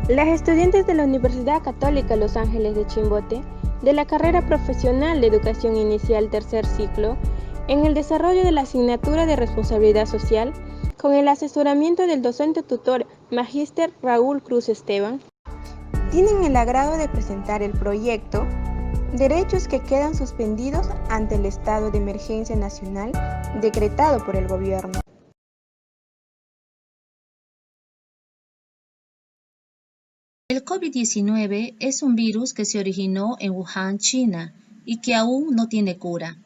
Las estudiantes de la Universidad Católica Los Ángeles de Chimbote, de la carrera profesional de Educación Inicial tercer ciclo, en el desarrollo de la asignatura de Responsabilidad Social, con el asesoramiento del docente tutor Magíster Raúl Cruz Esteban, tienen el agrado de presentar el proyecto Derechos que quedan suspendidos ante el estado de emergencia nacional decretado por el gobierno. El COVID-19 es un virus que se originó en Wuhan, China, y que aún no tiene cura.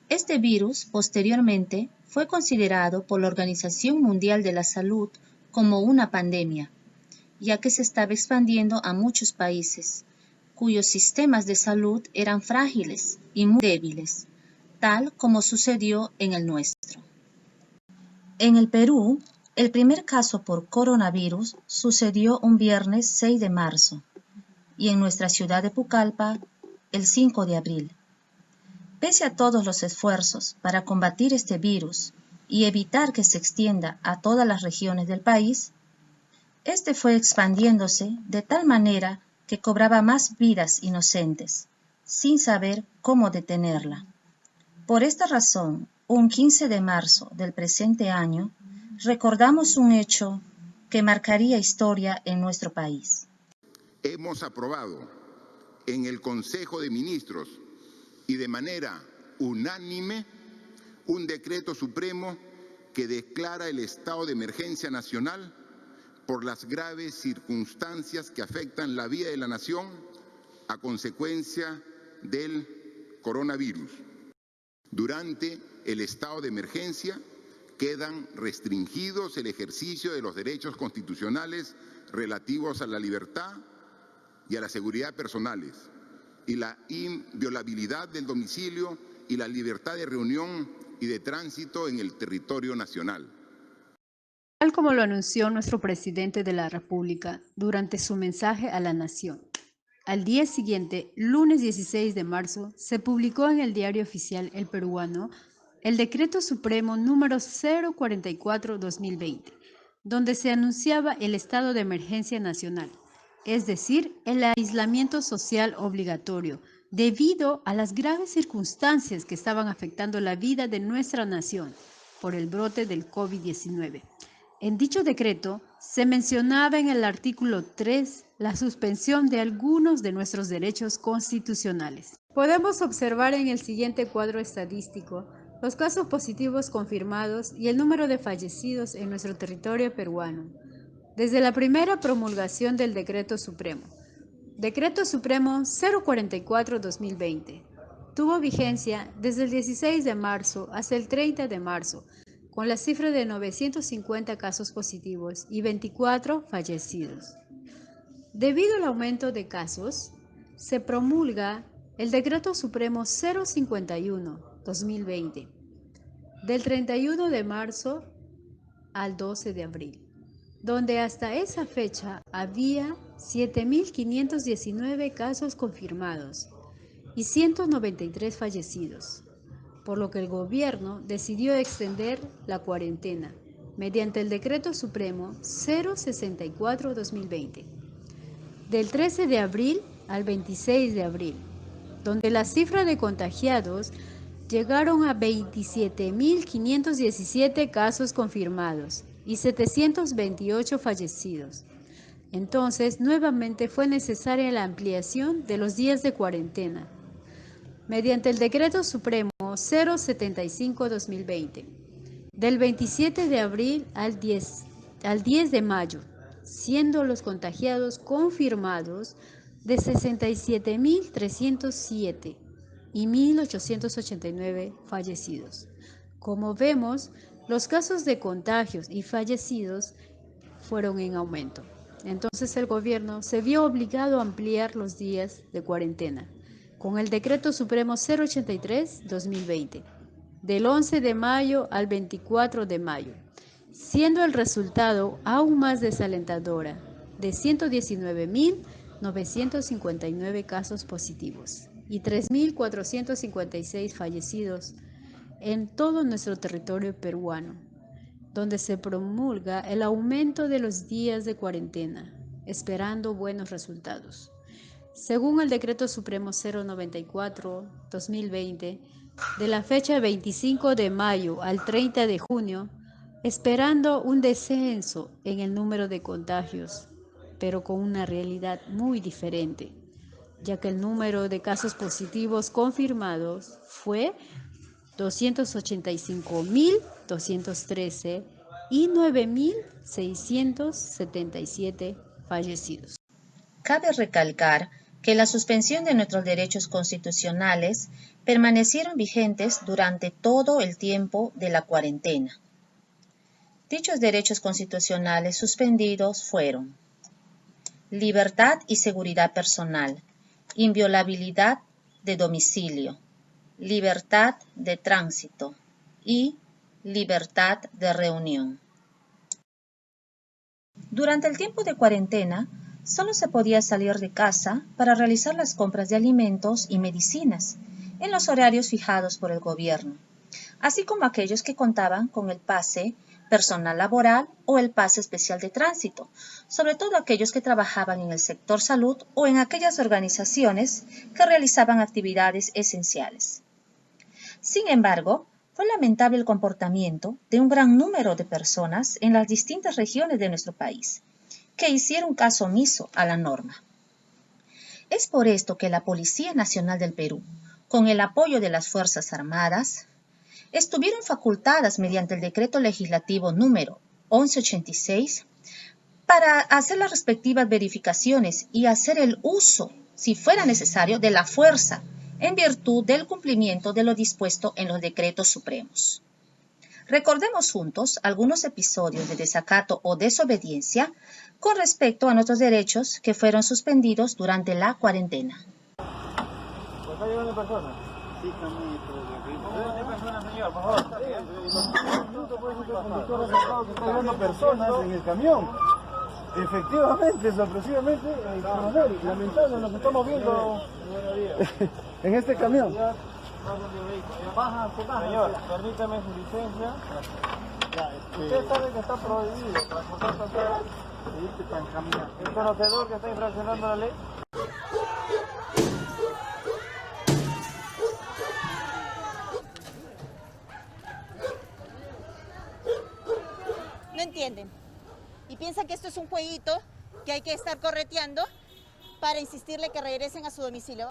Este virus, posteriormente, fue considerado por la Organización Mundial de la Salud como una pandemia, ya que se estaba expandiendo a muchos países, cuyos sistemas de salud eran frágiles y muy débiles, tal como sucedió en el nuestro. En el Perú, el primer caso por coronavirus sucedió un viernes 6 de marzo y en nuestra ciudad de Pucallpa el 5 de abril. Pese a todos los esfuerzos para combatir este virus y evitar que se extienda a todas las regiones del país, este fue expandiéndose de tal manera que cobraba más vidas inocentes, sin saber cómo detenerla. Por esta razón, un 15 de marzo del presente año, recordamos un hecho que marcaría historia en nuestro país. Hemos aprobado en el Consejo de Ministros y de manera unánime un decreto supremo que declara el estado de emergencia nacional por las graves circunstancias que afectan la vida de la nación a consecuencia del coronavirus. Durante el estado de emergencia quedan restringidos el ejercicio de los derechos constitucionales relativos a la libertad y a la seguridad personales, y la inviolabilidad del domicilio y la libertad de reunión y de tránsito en el territorio nacional. Tal como lo anunció nuestro presidente de la República durante su mensaje a la nación. Al día siguiente, lunes 16 de marzo, se publicó en el Diario Oficial El Peruano el Decreto Supremo número 044-2020, donde se anunciaba el estado de emergencia nacional, es decir, el aislamiento social obligatorio, debido a las graves circunstancias que estaban afectando la vida de nuestra nación por el brote del COVID-19. En dicho decreto se mencionaba en el artículo 3 la suspensión de algunos de nuestros derechos constitucionales. Podemos observar en el siguiente cuadro estadístico los casos positivos confirmados y el número de fallecidos en nuestro territorio peruano. Desde la primera promulgación del Decreto Supremo, Decreto Supremo 044-2020, tuvo vigencia desde el 16 de marzo hasta el 30 de marzo, con la cifra de 950 casos positivos y 24 fallecidos. Debido al aumento de casos, se promulga el Decreto Supremo 051-2020, del 31 de marzo al 12 de abril, donde hasta esa fecha había 7.519 casos confirmados y 193 fallecidos, por lo que el gobierno decidió extender la cuarentena mediante el Decreto Supremo 064-2020, del 13 de abril al 26 de abril, donde la cifra de contagiados llegaron a 27.517 casos confirmados y 728 fallecidos. Entonces, nuevamente fue necesaria la ampliación de los días de cuarentena, mediante el Decreto Supremo 075-2020, del 27 de abril al 10 de mayo, siendo los contagiados confirmados de 67.307 y 1.889 fallecidos. Como vemos, los casos de contagios y fallecidos fueron en aumento. Entonces el gobierno se vio obligado a ampliar los días de cuarentena con el Decreto Supremo 083-2020, del 11 de mayo al 24 de mayo, siendo el resultado aún más desalentadora, de 119.959 casos positivos y 3.456 fallecidos en todo nuestro territorio peruano, donde se promulga el aumento de los días de cuarentena, esperando buenos resultados. Según el Decreto Supremo 094-2020, de la fecha 25 de mayo al 30 de junio, esperando un descenso en el número de contagios, pero con una realidad muy diferente, ya que el número de casos positivos confirmados fue 285.213 y 9.677 fallecidos. Cabe recalcar que la suspensión de nuestros derechos constitucionales permanecieron vigentes durante todo el tiempo de la cuarentena. Dichos derechos constitucionales suspendidos fueron: libertad y seguridad personal, inviolabilidad de domicilio, libertad de tránsito y libertad de reunión. Durante el tiempo de cuarentena, solo se podía salir de casa para realizar las compras de alimentos y medicinas en los horarios fijados por el gobierno, así como aquellos que contaban con el pase personal laboral o el pase especial de tránsito, sobre todo aquellos que trabajaban en el sector salud o en aquellas organizaciones que realizaban actividades esenciales. Sin embargo, fue lamentable el comportamiento de un gran número de personas en las distintas regiones de nuestro país, que hicieron caso omiso a la norma. Es por esto que la Policía Nacional del Perú, con el apoyo de las Fuerzas Armadas, estuvieron facultadas mediante el Decreto Legislativo número 1186 para hacer las respectivas verificaciones y hacer el uso, si fuera necesario, de la fuerza en virtud del cumplimiento de lo dispuesto en los decretos supremos. Recordemos juntos algunos episodios de desacato o desobediencia con respecto a nuestros derechos que fueron suspendidos durante la cuarentena. ¿Está llevando personas? Sí, también. ¿Cuántas personas, señor? Por favor. Está llevando personas en el camión. Efectivamente, sorpresivamente, coronel, lamentable lo que estamos viendo en este camión. Señor, permítame su licencia. Usted sabe que está prohibido transportar personas. ¿El conocedor que está infraccionando la ley? No entienden. Y piensan que esto es un jueguito que hay que estar correteando para insistirle que regresen a su domicilio.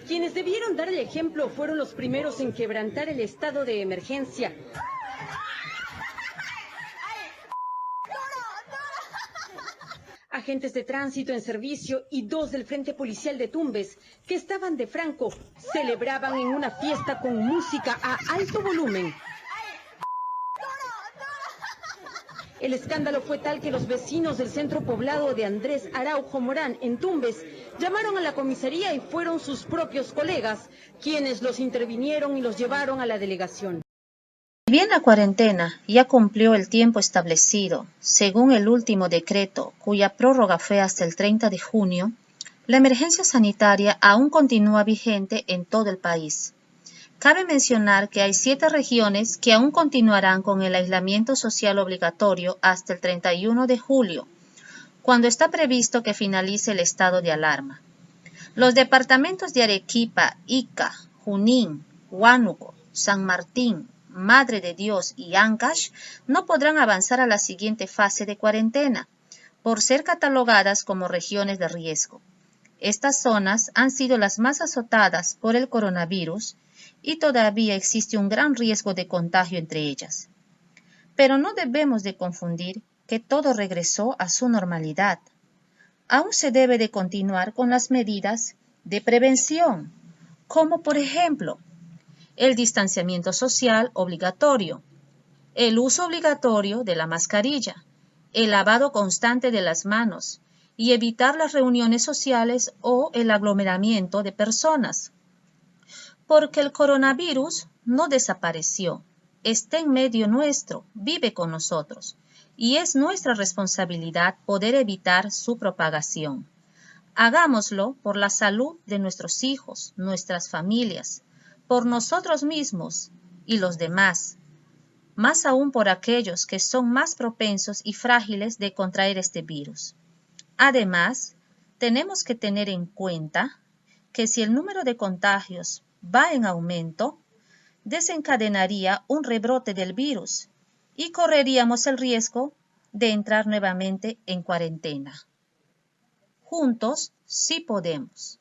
Quienes debieron dar el ejemplo fueron los primeros en quebrantar el estado de emergencia. Agentes de tránsito en servicio y 2 del Frente Policial de Tumbes, que estaban de franco, celebraban en una fiesta con música a alto volumen. El escándalo fue tal que los vecinos del centro poblado de Andrés Araujo Morán, en Tumbes, llamaron a la comisaría y fueron sus propios colegas quienes los intervinieron y los llevaron a la delegación. Si bien la cuarentena ya cumplió el tiempo establecido, según el último decreto, cuya prórroga fue hasta el 30 de junio, la emergencia sanitaria aún continúa vigente en todo el país. Cabe mencionar que hay 7 regiones que aún continuarán con el aislamiento social obligatorio hasta el 31 de julio, cuando está previsto que finalice el estado de alarma. Los departamentos de Arequipa, Ica, Junín, Huánuco, San Martín, Madre de Dios y Ancash no podrán avanzar a la siguiente fase de cuarentena, por ser catalogadas como regiones de riesgo. Estas zonas han sido las más azotadas por el coronavirus y todavía existe un gran riesgo de contagio entre ellas. Pero no debemos de confundir que todo regresó a su normalidad. Aún se debe de continuar con las medidas de prevención, como por ejemplo, el distanciamiento social obligatorio, el uso obligatorio de la mascarilla, el lavado constante de las manos y evitar las reuniones sociales o el aglomeramiento de personas. Porque el coronavirus no desapareció, está en medio nuestro, vive con nosotros, y es nuestra responsabilidad poder evitar su propagación. Hagámoslo por la salud de nuestros hijos, nuestras familias, por nosotros mismos y los demás, más aún por aquellos que son más propensos y frágiles de contraer este virus. Además, tenemos que tener en cuenta que si el número de contagios va en aumento, desencadenaría un rebrote del virus y correríamos el riesgo de entrar nuevamente en cuarentena. Juntos sí podemos.